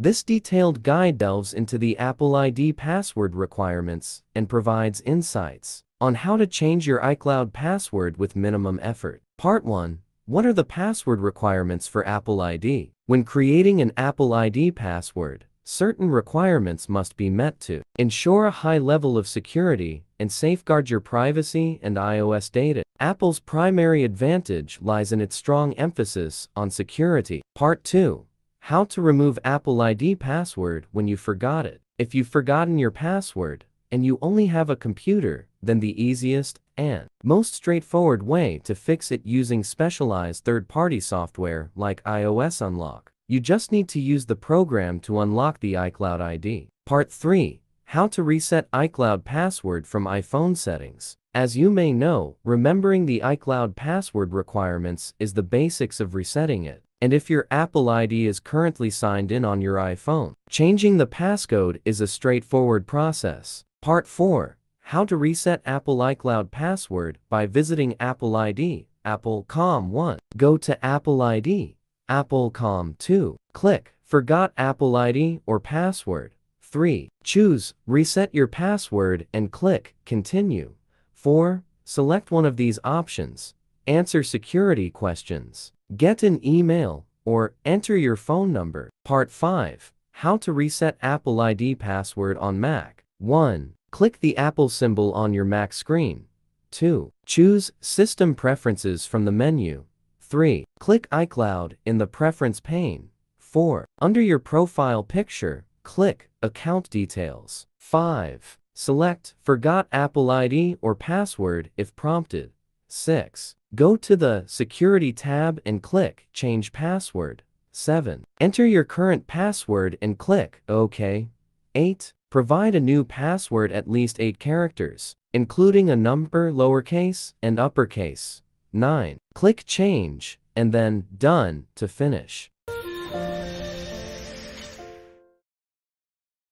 This detailed guide delves into the Apple ID password requirements and provides insights on how to change your iCloud password with minimum effort. Part 1. What are the password requirements for Apple ID? When creating an Apple ID password, certain requirements must be met to ensure a high level of security and safeguard your privacy and iOS data. Apple's primary advantage lies in its strong emphasis on security. Part 2. How to remove Apple ID password when you forgot it. If you've forgotten your password and you only have a computer, then the easiest and most straightforward way to fix it using specialized third-party software like iOS Unlock. You just need to use the program to unlock the iCloud ID. Part 3. How to reset iCloud password from iPhone settings. As you may know, remembering the iCloud password requirements is the basics of resetting it. And if your Apple ID is currently signed in on your iPhone, changing the passcode is a straightforward process. Part 4. How to reset Apple iCloud password by visiting Apple ID, Apple.com 1. Go to Apple ID, Apple.com 2. Click Forgot Apple ID or Password. 3. Choose Reset Your Password and click Continue. 4. Select one of these options. Answer security questions. Get an email or enter your phone number. Part 5. How to reset Apple ID password on Mac. 1. Click the Apple symbol on your Mac screen. 2. Choose System Preferences from the menu. 3. Click iCloud in the Preference pane. 4. Under your profile picture, click Account Details. 5. Select Forgot Apple ID or Password if prompted. 6. Go to the Security tab and click Change Password. 7. Enter your current password and click OK. 8. Provide a new password at least 8 characters, including a number, lowercase, and uppercase. 9. Click Change, and then Done to finish.